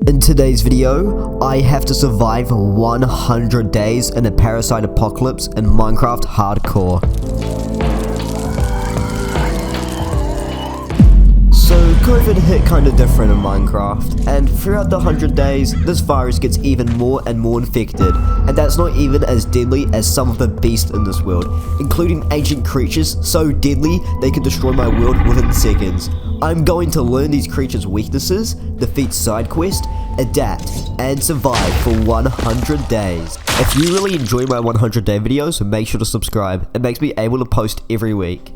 In today's video, I have to survive 100 days in a parasite apocalypse in Minecraft Hardcore. So COVID hit kinda different in Minecraft, and throughout the 100 days, this virus gets even more and more infected, and that's not even as deadly as some of the beasts in this world, including ancient creatures so deadly they can destroy my world within seconds. I'm going to learn these creatures' weaknesses, defeat side quests, adapt, and survive for 100 days. If you really enjoy my 100 day videos, make sure to subscribe. It makes me able to post every week.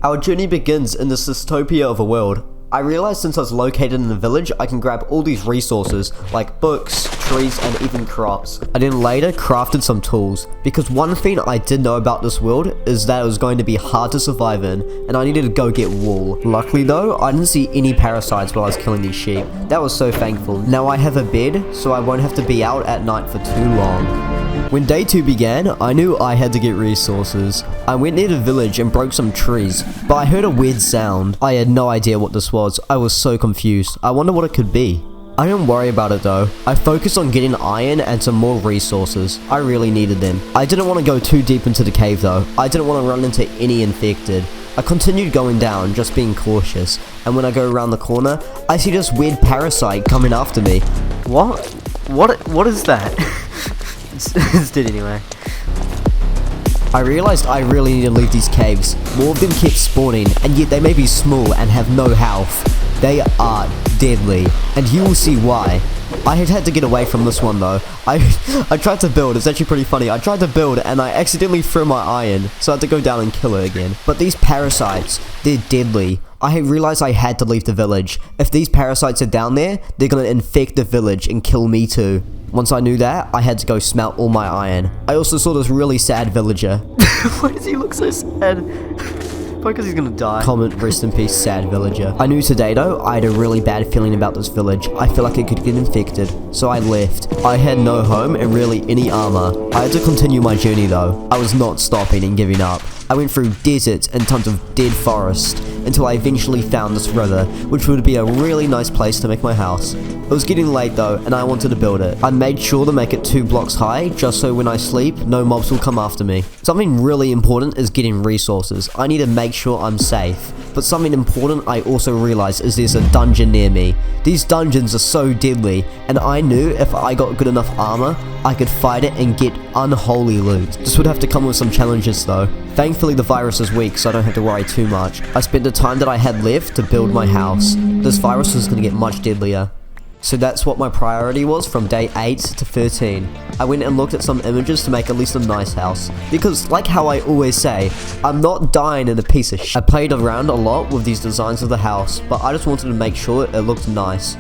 Our journey begins in this dystopia of a world. I realized since I was located in the village, I can grab all these resources, like books, trees, and even crops. I then later crafted some tools, because one thing I did know about this world is that it was going to be hard to survive in, and I needed to go get wool. Luckily though, I didn't see any parasites while I was killing these sheep. That was so thankful. Now I have a bed, so I won't have to be out at night for too long. When day 2 began, I knew I had to get resources. I went near the village and broke some trees, but I heard a weird sound. I had no idea what this was. I was so confused. I wonder what it could be. I didn't worry about it though. I focused on getting iron and some more resources. I really needed them. I didn't want to go too deep into the cave though. I didn't want to run into any infected. I continued going down, just being cautious, and when I go around the corner, I see this weird parasite coming after me. What is that? It's dead anyway. I realized I really need to leave these caves. More of them kept spawning, and yet they may be small and have no health. They are deadly, and you will see why. I had to get away from this one though. I tried to build, it's actually pretty funny. I tried to build and I accidentally threw my iron, so I had to go down and kill it again. But these parasites, they're deadly. I realized I had to leave the village. If these parasites are down there, they're gonna infect the village and kill me too. Once I knew that, I had to go smelt all my iron. I also saw this really sad villager. Why does he look so sad? Probably because he's gonna die. Comment, rest in peace, sad villager. I knew today though, I had a really bad feeling about this village. I feel like it could get infected, so I left. I had no home and really any armor. I had to continue my journey though. I was not stopping and giving up. I went through deserts and tons of dead forest until I eventually found this river, which would be a really nice place to make my house. It was getting late though, and I wanted to build it. I made sure to make it 2 blocks high, just so when I sleep, no mobs will come after me. Something really important is getting resources. I need to make sure I'm safe. But something important I also realized is there's a dungeon near me. These dungeons are so deadly, and I knew if I got good enough armor, I could fight it and get unholy loot. This would have to come with some challenges though. Thankfully the virus is weak, so I don't have to worry too much. I spent the time that I had left to build my house. This virus was going to get much deadlier. So that's what my priority was from day 8 to 13. I went and looked at some images to make at least a nice house. Because, like how I always say, I'm not dying in a piece of shit. I played around a lot with these designs of the house, but I just wanted to make sure it looked nice.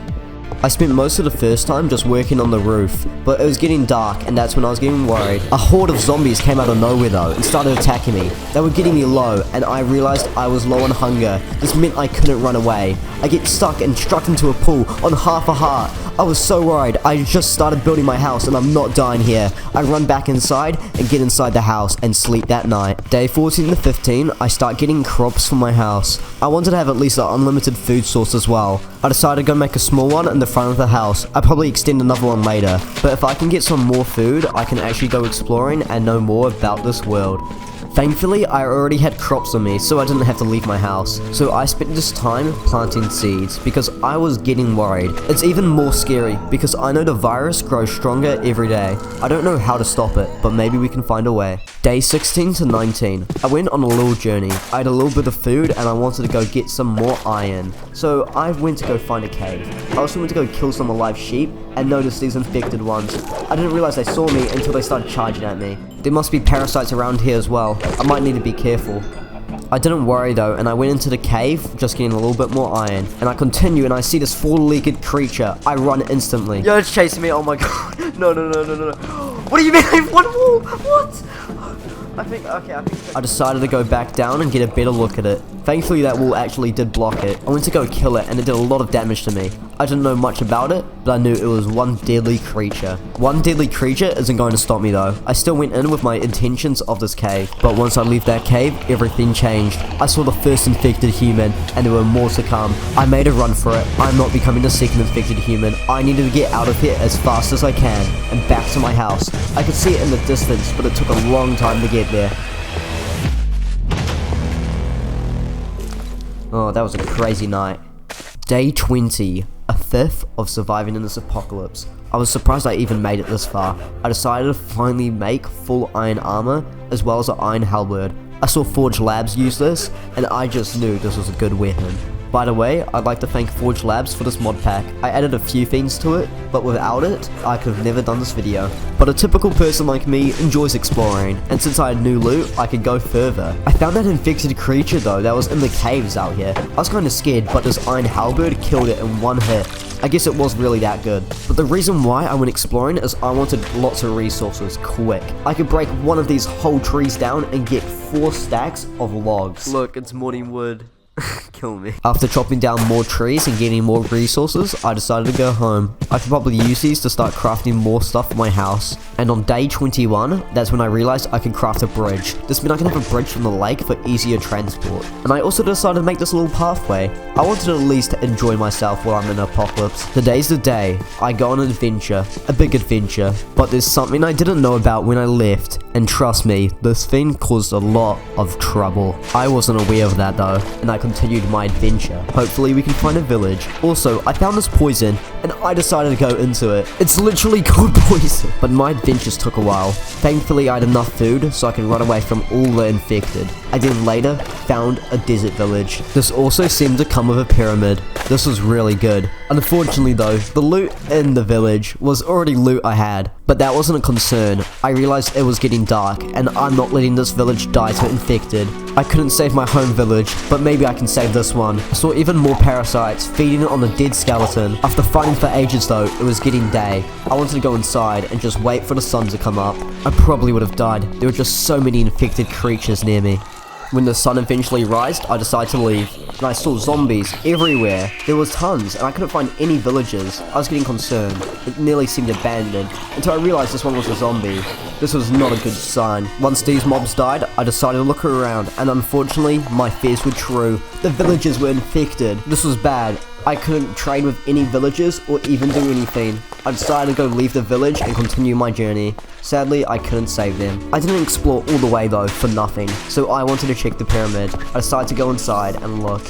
I spent most of the first time just working on the roof, but it was getting dark and that's when I was getting worried. A horde of zombies came out of nowhere though and started attacking me. They were getting me low and I realized I was low on hunger. This meant I couldn't run away. I get stuck and struck into a pool on half a heart. I was so worried. I just started building my house and I'm not dying here. I run back inside and get inside the house and sleep that night. Day 14 to 15, I start getting crops for my house. I wanted to have at least an unlimited food source as well. I decided to go make a small one in the front of the house. I'll probably extend another one later. But if I can get some more food, I can actually go exploring and know more about this world. Thankfully, I already had crops on me, so I didn't have to leave my house. So I spent this time planting seeds, because I was getting worried. It's even more scary, because I know the virus grows stronger every day. I don't know how to stop it, but maybe we can find a way. Day 16 to 19. I went on a little journey. I had a little bit of food, and I wanted to go get some more iron. So I went to go find a cave. I also went to go kill some alive sheep, and noticed these infected ones. I didn't realize they saw me until they started charging at me. There must be parasites around here as well. I might need to be careful. I didn't worry though, and I went into the cave, just getting a little bit more iron. And I continue, and I see this 4-legged creature. I run instantly. Yo, it's chasing me, oh my god. No. What do you mean? One wall? What? I decided to go back down and get a better look at it. Thankfully that wall actually did block it. I went to go kill it and it did a lot of damage to me. I didn't know much about it, but I knew it was one deadly creature. One deadly creature isn't going to stop me though. I still went in with my intentions of this cave, but once I left that cave, everything changed. I saw the first infected human, and there were more to come. I made a run for it. I'm not becoming the second infected human. I needed to get out of here as fast as I can, and back to my house. I could see it in the distance, but it took a long time to get there. Oh, that was a crazy night. Day 20, a fifth of surviving in this apocalypse. I was surprised I even made it this far. I decided to finally make full iron armor, as well as an iron halberd. I saw ForgeLabs use this, and I just knew this was a good weapon. By the way, I'd like to thank ForgeLabs for this mod pack. I added a few things to it, but without it, I could have never done this video. But a typical person like me enjoys exploring, and since I had new loot, I could go further. I found that infected creature though that was in the caves out here. I was kinda scared, but this iron halberd killed it in one hit. I guess it was really that good. But the reason why I went exploring is I wanted lots of resources quick. I could break one of these whole trees down and get 4 stacks of logs. Look, it's morning wood. Kill me. After chopping down more trees and getting more resources, I decided to go home. I could probably use these to start crafting more stuff for my house. And on day 21, that's when I realized I could craft a bridge. This meant I can have a bridge from the lake for easier transport. And I also decided to make this little pathway. I wanted to at least enjoy myself while I'm in an apocalypse. Today's the day. I go on an adventure. A big adventure. But there's something I didn't know about when I left. And trust me, this thing caused a lot of trouble. I wasn't aware of that though, and I continued my adventure. Hopefully we can find a village. Also, I found this poison, and I decided to go into it. It's literally called poison. But my adventures took a while. Thankfully I had enough food so I could run away from all the infected. I then later found a desert village. This also seemed to come with a pyramid. This was really good. Unfortunately though, the loot in the village was already loot I had. But that wasn't a concern. I realized it was getting dark, and I'm not letting this village die to infected. I couldn't save my home village, but maybe I can save this one. I saw even more parasites feeding on a dead skeleton. After fighting for ages though, it was getting day. I wanted to go inside and just wait for the sun to come up. I probably would have died. There were just so many infected creatures near me. When the sun eventually rised, I decided to leave, and I saw zombies everywhere. There was tons, and I couldn't find any villages. I was getting concerned. It nearly seemed abandoned, until I realized this one was a zombie. This was not a good sign. Once these mobs died, I decided to look around, and unfortunately, my fears were true. The villagers were infected. This was bad. I couldn't trade with any villagers or even do anything. I decided to go leave the village and continue my journey. Sadly, I couldn't save them. I didn't explore all the way though for nothing, so I wanted to check the pyramid. I decided to go inside and look.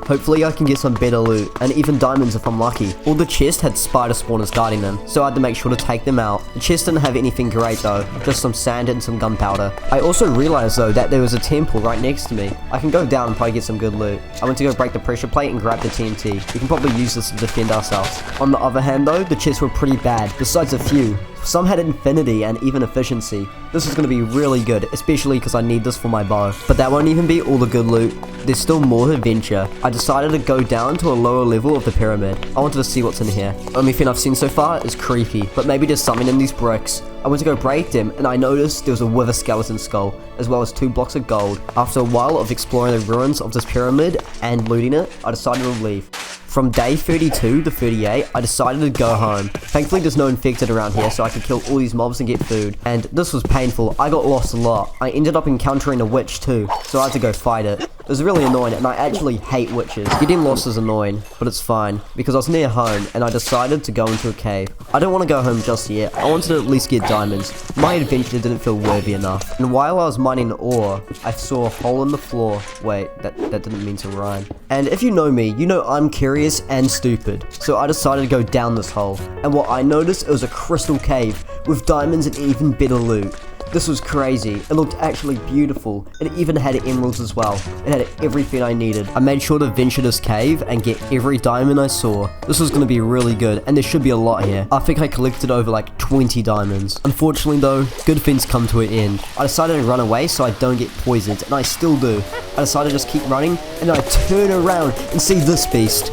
Hopefully I can get some better loot, and even diamonds if I'm lucky. All the chests had spider spawners guarding them, so I had to make sure to take them out. The chest didn't have anything great though, just some sand and some gunpowder. I also realized though that there was a temple right next to me. I can go down and probably get some good loot. I went to go break the pressure plate and grab the TNT. We can probably use this to defend ourselves. On the other hand though, the chests were pretty bad, besides a few. Some had infinity and even efficiency. This is going to be really good, especially because I need this for my bow. But that won't even be all the good loot. There's still more to venture. I decided to go down to a lower level of the pyramid. I wanted to see what's in here. Only thing I've seen so far is creepy, but maybe there's something in these bricks. I went to go break them, and I noticed there was a wither skeleton skull, as well as 2 blocks of gold. After a while of exploring the ruins of this pyramid and looting it, I decided to leave. From day 32 to 38, I decided to go home. Thankfully there's no infected around here, so I could kill all these mobs and get food. And this was painful. I got lost a lot. I ended up encountering a witch too, so I had to go fight it. It was really annoying, and I actually hate witches. Getting lost is annoying, but it's fine, because I was near home, and I decided to go into a cave. I don't want to go home just yet. I wanted to at least get diamonds. My adventure didn't feel worthy enough. And while I was mining ore, I saw a hole in the floor. Wait, that didn't mean to rhyme. And if you know me, you know I'm curious and stupid. So I decided to go down this hole. And what I noticed, it was a crystal cave with diamonds and even better loot. This was crazy. It looked actually beautiful. It even had emeralds as well. It had everything I needed. I made sure to venture this cave and get every diamond I saw. This was going to be really good, and there should be a lot here. I think I collected over like 20 diamonds. Unfortunately though, good things come to an end. I decided to run away so I don't get poisoned, and I still do. I decided to just keep running, and then I turn around and see this beast.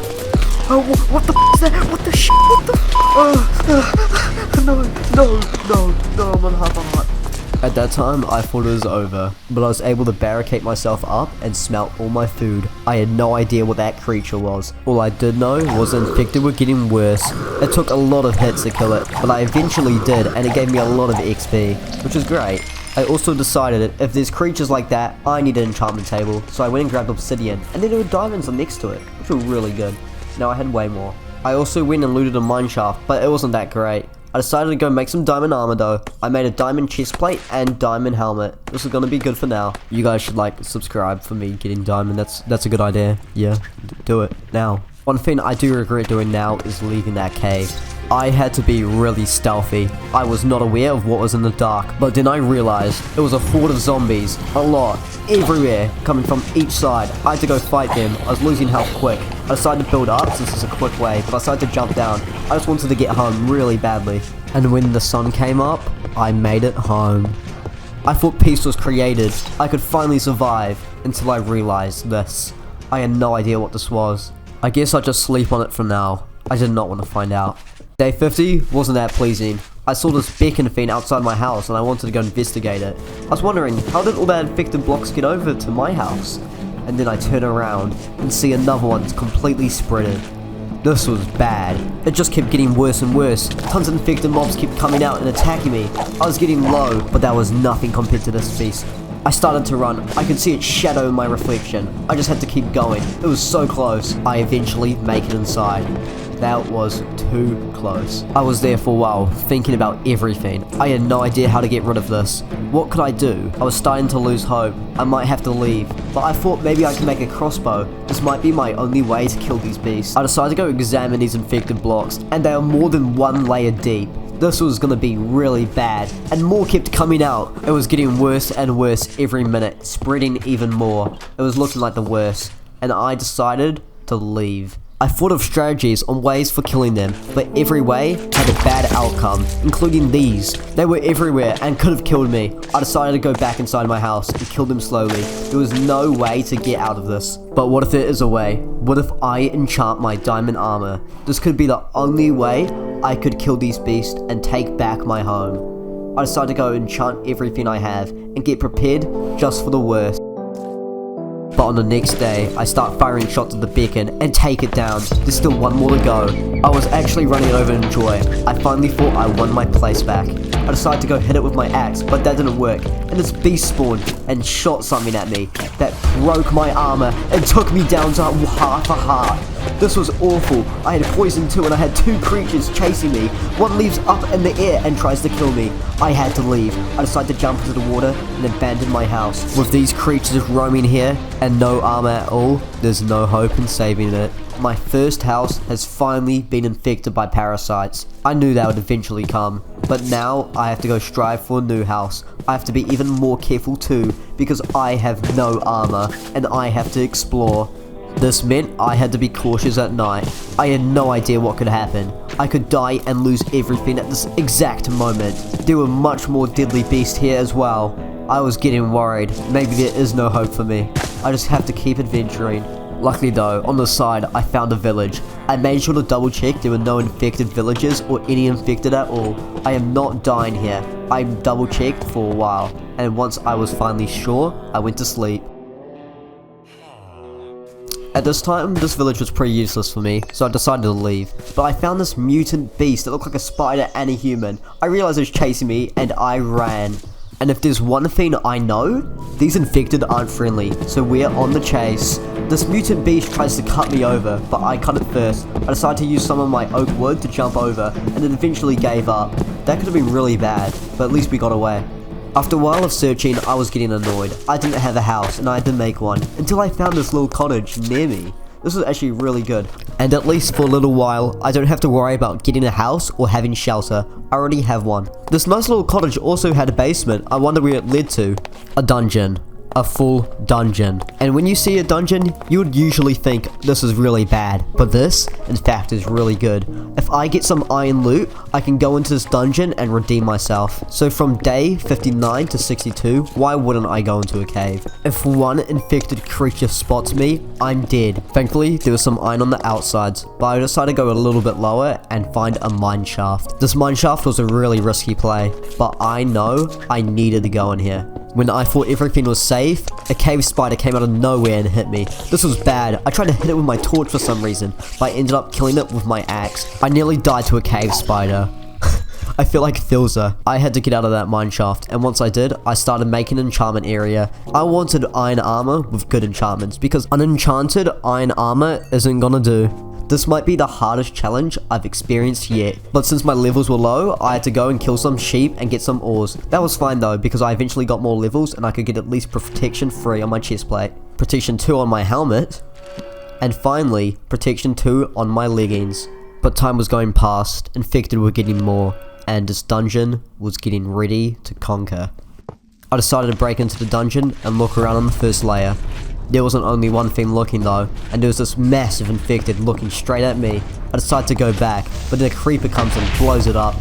Oh, what the f is that? What the sh**? What the f? No, I'm on half a heart. At At that time, I thought it was over, but I was able to barricade myself up and smelt all my food. I had no idea what that creature was. All I did know was the infected were getting worse. It took a lot of hits to kill it, but I eventually did, and it gave me a lot of XP, which is great. I also decided if there's creatures like that, I need an enchantment table, so I went and grabbed obsidian, and then there were diamonds next to it, which were really good. Now I had way more. I also went and looted a mine shaft, but it wasn't that great. I decided to go make some diamond armor though. I made a diamond chest plate and diamond helmet. This is gonna be good for now. You guys should like subscribe for me getting diamond. That's a good idea. Yeah, do it now. One thing I do regret doing now is leaving that cave. I had to be really stealthy. I was not aware of what was in the dark, but then I realized it was a horde of zombies. A lot. Everywhere. Coming from each side. I had to go fight them. I was losing health quick. I decided to build up since it's a quick way, but I decided to jump down. I just wanted to get home really badly. And when the sun came up, I made it home. I thought peace was created. I could finally survive until I realized this. I had no idea what this was. I guess I'll just sleep on it for now. I did not want to find out. Day 50 wasn't that pleasing. I saw this beacon thing outside my house and I wanted to go investigate it. I was wondering, how did all that infected blocks get over to my house? And then I turn around and see another one completely spreaded. This was bad. It just kept getting worse and worse. Tons of infected mobs kept coming out and attacking me. I was getting low, but that was nothing compared to this beast. I started to run. I could see its shadow in my reflection. I just had to keep going. It was so close. I eventually make it inside. That was too close. I was there for a while, thinking about everything. I had no idea how to get rid of this. What could I do? I was starting to lose hope. I might have to leave, but I thought maybe I could make a crossbow. This might be my only way to kill these beasts. I decided to go examine these infected blocks, and they are more than one layer deep. This was gonna be really bad, and more kept coming out. It was getting worse and worse every minute, spreading even more. It was looking like the worst, and I decided to leave. I thought of strategies on ways for killing them, but every way had a bad outcome, including these. They were everywhere and could have killed me. I decided to go back inside my house and kill them slowly. There was no way to get out of this. But what if there is a way? What if I enchant my diamond armor? This could be the only way I could kill these beasts and take back my home. I decided to go enchant everything I have and get prepared just for the worst. But on the next day, I start firing shots at the beacon and take it down. There's still one more to go. I was actually running over in joy. I finally thought I won my place back. I decided to go hit it with my axe, but that didn't work. And this beast spawned and shot something at me that broke my armor and took me down to half a heart. This was awful. I had poison too, and I had two creatures chasing me. One leaves up in the air and tries to kill me. I had to leave. I decided to jump into the water and abandon my house. With these creatures roaming here and no armor at all, there's no hope in saving it. My first house has finally been infected by parasites. I knew that would eventually come, but now I have to go strive for a new house. I have to be even more careful too, because I have no armor and I have to explore. This meant I had to be cautious at night. I had no idea what could happen. I could die and lose everything at this exact moment. There were much more deadly beasts here as well. I was getting worried. Maybe there is no hope for me. I just have to keep adventuring. Luckily though, on the side, I found a village. I made sure to double check there were no infected villagers or any infected at all. I am not dying here. I double checked for a while, and once I was finally sure, I went to sleep. At this time, this village was pretty useless for me, so I decided to leave. But I found this mutant beast that looked like a spider and a human. I realized it was chasing me, and I ran. And if there's one thing I know, these infected aren't friendly, so we're on the chase. This mutant beast tries to cut me over, but I cut it first. I decided to use some of my oak wood to jump over, and it eventually gave up. That could have been really bad, but at least we got away. After a while of searching, I was getting annoyed. I didn't have a house, and I had to make one, until I found this little cottage near me. This was actually really good. And at least for a little while, I don't have to worry about getting a house or having shelter. I already have one. This nice little cottage also had a basement. I wonder where it led to. A dungeon. a full dungeon. And when you see a dungeon, you would usually think this is really bad, but this, in fact, is really good. If I get some iron loot, I can go into this dungeon and redeem myself. So from day 59 to 62, why wouldn't I go into a cave? If one infected creature spots me, I'm dead. Thankfully, there was some iron on the outsides, but I decided to go a little bit lower and find a mine shaft. This mine shaft was a really risky play, but I know I needed to go in here. When I thought everything was safe, a cave spider came out of nowhere and hit me. This was bad. I tried to hit it with my torch for some reason, but I ended up killing it with my axe. I nearly died to a cave spider. I feel like Thilza. I had to get out of that mine shaft, and once I did, I started making an enchantment area. I wanted iron armor with good enchantments, because unenchanted iron armor isn't gonna do. This might be the hardest challenge I've experienced yet, but since my levels were low, I had to go and kill some sheep and get some ores. That was fine though, because I eventually got more levels and I could get at least protection 3 on my chest plate, protection 2 on my helmet, and finally, protection 2 on my leggings. But time was going past, infected were getting more, and this dungeon was getting ready to conquer. I decided to break into the dungeon and look around on the first layer. There wasn't only one thing looking though, and there was this massive infected looking straight at me. I decided to go back, but then a creeper comes and blows it up.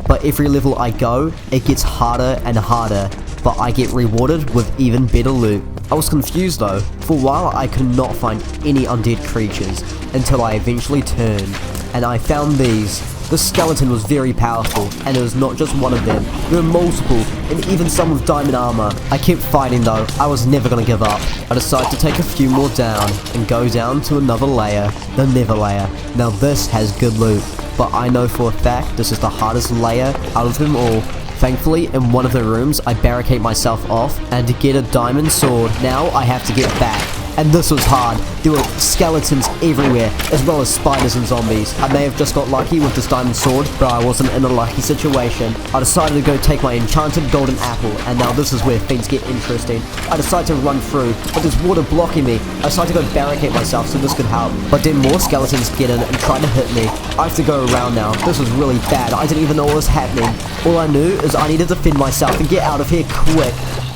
But every level I go, it gets harder and harder, but I get rewarded with even better loot. I was confused though. For a while I could not find any undead creatures, until I eventually turned, and I found these. The skeleton was very powerful, and it was not just one of them, there were multiple, and even some with diamond armor. I kept fighting though, I was never gonna give up. I decided to take a few more down, and go down to another layer, the nether layer. Now this has good loot, but I know for a fact this is the hardest layer out of them all. Thankfully, in one of the rooms, I barricade myself off, and to get a diamond sword, now I have to get back. And this was hard. There were skeletons everywhere, as well as spiders and zombies. I may have just got lucky with this diamond sword, but I wasn't in a lucky situation. I decided to go take my enchanted golden apple, and now this is where things get interesting. I decided to run through, but there's water blocking me. I decided to go barricade myself so this could help. But then more skeletons get in and try to hit me. I have to go around now. This was really bad. I didn't even know what was happening. All I knew is I needed to defend myself and get out of here quick.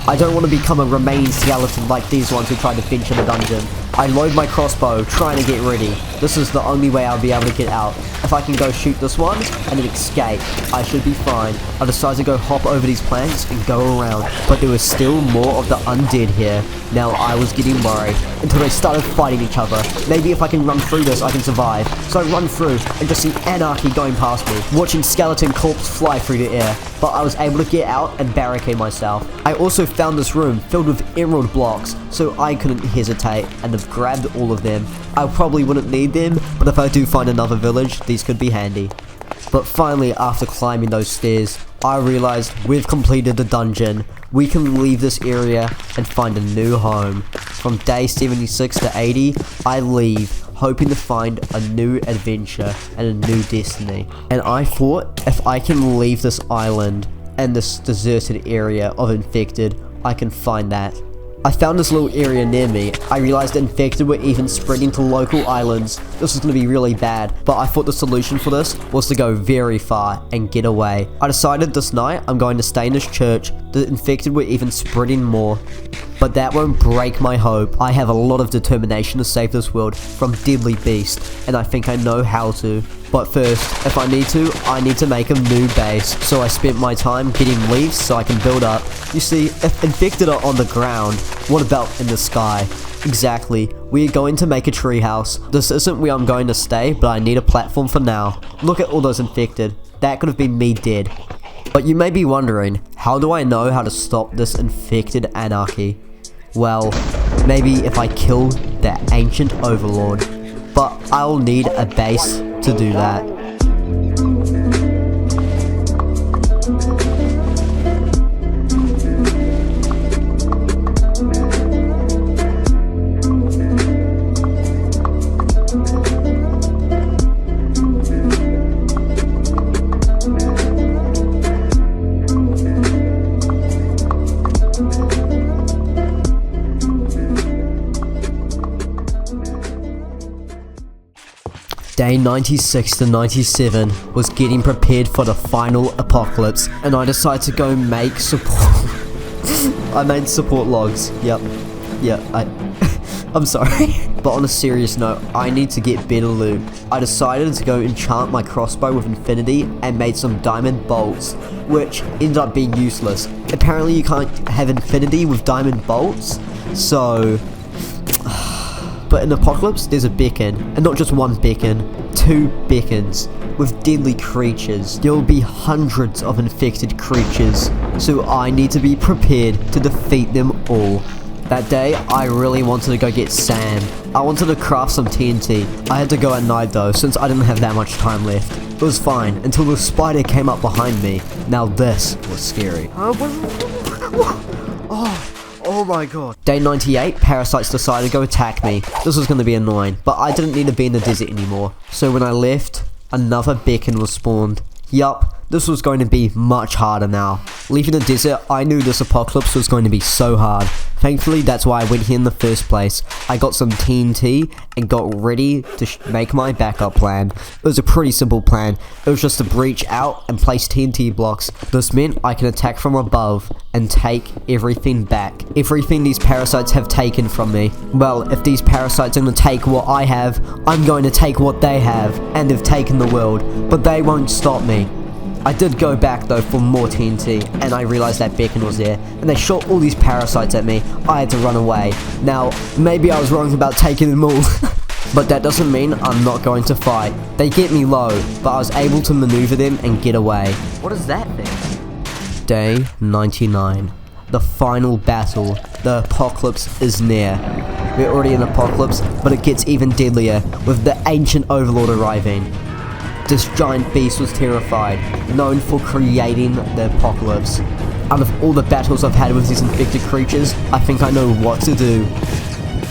I don't want to become a remaining skeleton like these ones who tried to venture the dungeon. I load my crossbow, trying to get ready. This is the only way I'll be able to get out. If I can go shoot this one, and then escape, I should be fine. I decided to go hop over these planks and go around, but there was still more of the undead here. Now I was getting worried, until they started fighting each other. Maybe if I can run through this, I can survive. So I run through, and just see anarchy going past me, watching skeleton corpse fly through the air. But I was able to get out and barricade myself. I also found this room filled with emerald blocks, so I couldn't hesitate and have grabbed all of them. I probably wouldn't need them, but if I do find another village, these could be handy. But finally, after climbing those stairs, I realized we've completed the dungeon. We can leave this area and find a new home. From day 76 to 80, I leave, hoping to find a new adventure and a new destiny. And I thought, if I can leave this island and this deserted area of infected, I can find that. I found this little area near me. I realized infected were even spreading to local islands. This was going to be really bad, but I thought the solution for this was to go very far and get away. I decided this night I'm going to stay in this church. The infected were even spreading more, but that won't break my hope. I have a lot of determination to save this world from deadly beasts, and I think I know how to. But first, if I need to make a new base. So I spent my time getting leaves so I can build up. You see, if infected are on the ground, what about in the sky? Exactly, we are going to make a treehouse. This isn't where I'm going to stay, but I need a platform for now. Look at all those infected. That could have been me dead. But you may be wondering, how do I know how to stop this infected anarchy? Well, maybe if I kill the ancient overlord. But I'll need a base to do that. Day 96 to 97 was getting prepared for the final apocalypse, and I decided to go make support. I made support logs. Yep. Yeah, I'm sorry. But on a serious note, I need to get better loot. I decided to go enchant my crossbow with infinity and made some diamond bolts, which ended up being useless. Apparently you can't have infinity with diamond bolts, so... But in Apocalypse, there's a beacon, and not just one beacon, 2 beacons with deadly creatures. There will be hundreds of infected creatures, so I need to be prepared to defeat them all. That day, I really wanted to go get sand. I wanted to craft some TNT. I had to go at night though, since I didn't have that much time left. It was fine, until the spider came up behind me. Now this was scary. Oh my god. Day 98, parasites decided to go attack me. This was going to be annoying, but I didn't need to be in the desert anymore. So when I left, another beacon was spawned. Yup, this was going to be much harder now. Leaving the desert, I knew this apocalypse was going to be so hard. Thankfully, that's why I went here in the first place. I got some TNT and got ready to make my backup plan. It was a pretty simple plan. It was just to breach out and place TNT blocks. This meant I can attack from above and take everything back. Everything these parasites have taken from me. Well, if these parasites are going to take what I have, I'm going to take what they have. And they've taken the world. But they won't stop me. I did go back though for more TNT, and I realized that beacon was there, and they shot all these parasites at me. I had to run away. Now, maybe I was wrong about taking them all, but that doesn't mean I'm not going to fight. They get me low, but I was able to maneuver them and get away. What is that thing? Day 99. The final battle. The apocalypse is near. We're already in apocalypse, but it gets even deadlier with the ancient overlord arriving. This giant beast was terrified, known for creating the apocalypse. Out of all the battles I've had with these infected creatures, I think I know what to do.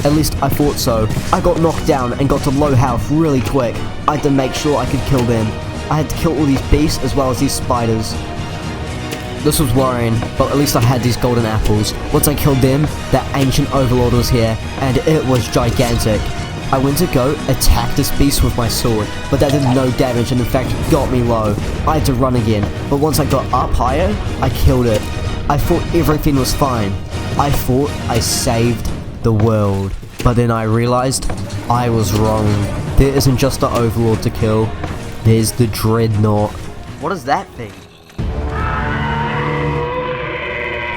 At least I thought so. I got knocked down and got to low health really quick. I had to make sure I could kill them. I had to kill all these beasts as well as these spiders. This was worrying, but at least I had these golden apples. Once I killed them, the ancient overlord was here, and it was gigantic. I went to go attack this beast with my sword, but that did no damage and in fact got me low. I had to run again, but once I got up higher, I killed it. I thought everything was fine. I thought I saved the world. But then I realized I was wrong. There isn't just the overlord to kill, there's the dreadnought. What is that thing?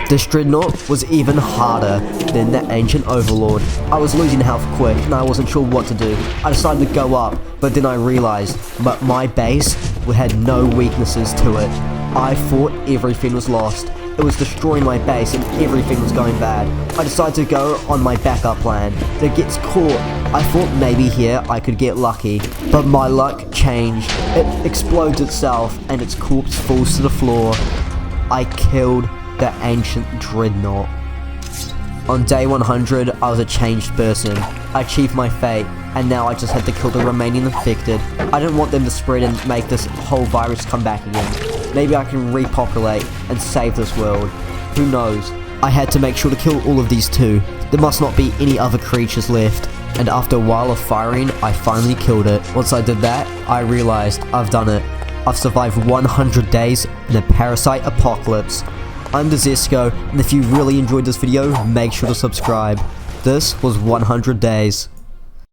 This dreadnought was even harder than the ancient overlord. I was losing health quick and I wasn't sure what to do. I decided to go up, but then I realized that my base had no weaknesses to it. I thought everything was lost. It was destroying my base and everything was going bad. I decided to go on my backup plan. That gets caught. I thought maybe here I could get lucky, but my luck changed. It explodes itself and its corpse falls to the floor. I killed the ancient dreadnought. On day 100, I was a changed person. I achieved my fate, and now I just had to kill the remaining infected. I didn't want them to spread and make this whole virus come back again. Maybe I can repopulate and save this world. Who knows? I had to make sure to kill all of these too. There must not be any other creatures left. And after a while of firing, I finally killed it. Once I did that, I realized I've done it. I've survived 100 days in a parasite apocalypse. I'm Desesko, and if you really enjoyed this video, make sure to subscribe. This was 100 days.